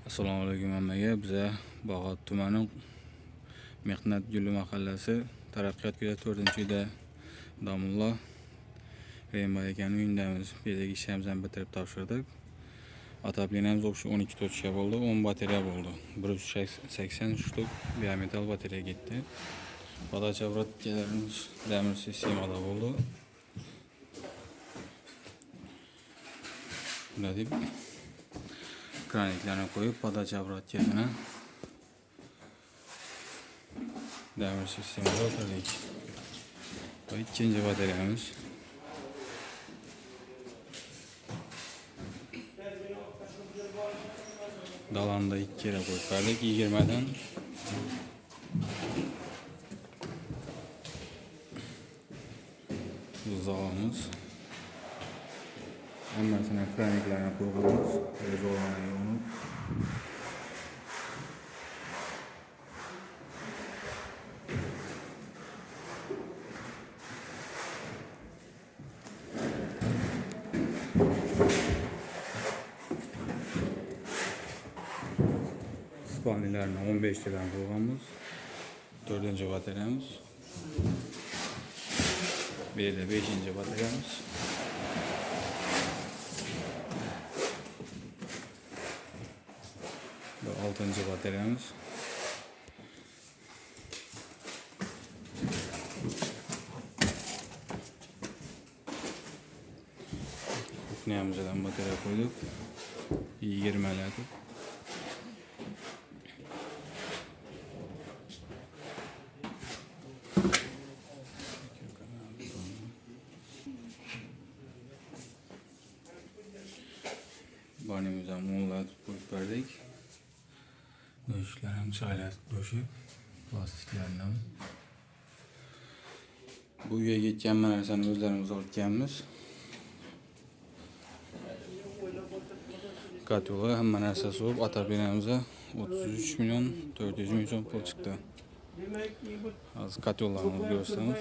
Assalomu alaykum hammaga. Biza Bog'ot tumani Mehnat Guli mahallasi Taraqqiyot ko'cha 4-uyda Domullo Raymo akaning uyindamiz. Bu yerdagi ishimizni ham bitirib topshirdik. Otoplinamiz o'sha 12 tochka bo'ldi, 10 batareya bo'ldi. 180 shtuk biometall batareya ketdi. Podacha obratkalarimiz damir sistemada bo'ldi. Bunda deb kraniklarni qo'yib, podacha obratkasini damir sistemada o'tirdik. Bu ikkinchi batareyamiz. Dalanda 2 kere qo'yib berdik 20 dan. Buzdolabimiz. Hammasini kraniklarni qo'yganmiz. Rezolani yonib. Spanilerni 15 tadan qo'yganmiz. 4-chi batareyamiz. Bu yerda 5-chi batareyamiz. Bu 6-chi batareyamiz. Kufniyamizdan batareya qo'ydik. 20 latib. Banimizdan mo'llatib qo'yib berdik. Go'shtlarni chaylatib qo'shib, plastiklarni ham. Bu uyga ketgan narsani o'zlarimiz olganmiz. Katyola hamma narsasi bo'lib, otoplinamizga 33 milyon 400 ming so'm pul chiqdi. Hozir katyollarni ko'rsatamiz.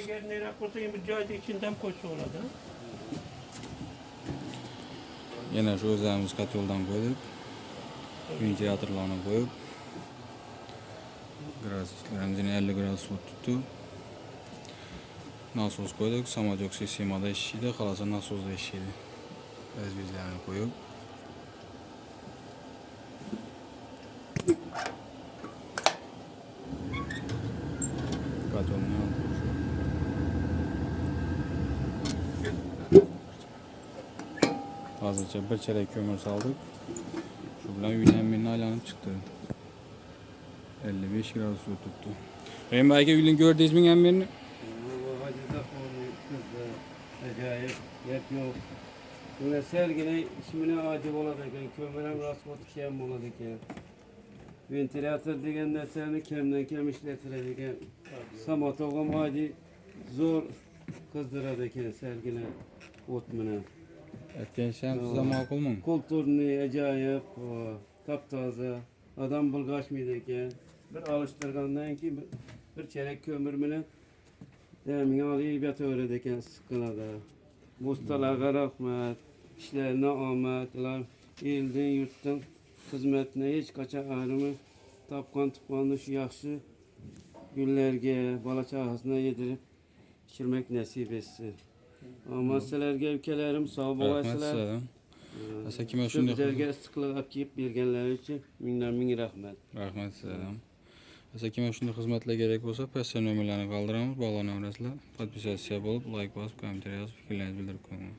Yana shu o'zlarimiz katyoldan qo'ydik. Ventilatorlarni qo'yib, graduslarimizni 50 gradus tutdi. Nasos qo'ydik, samodyok sistemada ishlaydi, qolasa nasosda ishlaydi. Razvezlarni qo'yib katyolni hozircha bir chelak ko'mir soldik. Shu bilan uydan meni aylanib chiqdi. 55 gradus tutdi. Raymo aka uyni ko'rdingizmi hammerni? Acayip, yap yok. Buna sergine ismine adi oladı ekan, kömürem rasmot kem oladı ekan. Ventilatör degen narsani kemden kem işletiladi ekan. Samotog'am adi zor kızdıradi ekan sergine o't bilan. Aytgan size ma'qulmi? Kulturni acayip, taptoza, adam bulg'ashmaydi ekan. Bir alıştırgandan ki bir çeyrek kömür bilan demin alayı yataveradi ekan sıkıladi. Ustalarga rahmat, ishlarni omadlar, eldan yurtdan xizmatni hech qachon ayrimi topgan tuqqanni shu yaxshi kunlarga bola chaqasini yedirib ichirmak nasib etsin. Ammo sizlarga ukalarim sog' bo'lasizlar. Asa kim shunday bizlarga issiqlik olib kelib berganlari uchun ming rahmat. Rahmat sizlarga. Asa kim shunday xizmatlar kerak bo'lsa, pastda nomerlarni qoldiramiz, bog'lanaverasizlar. Podpisatsiya bo'lib, like bosib, kommentariy yozib, fikrlaringizni bildirib qo'ying.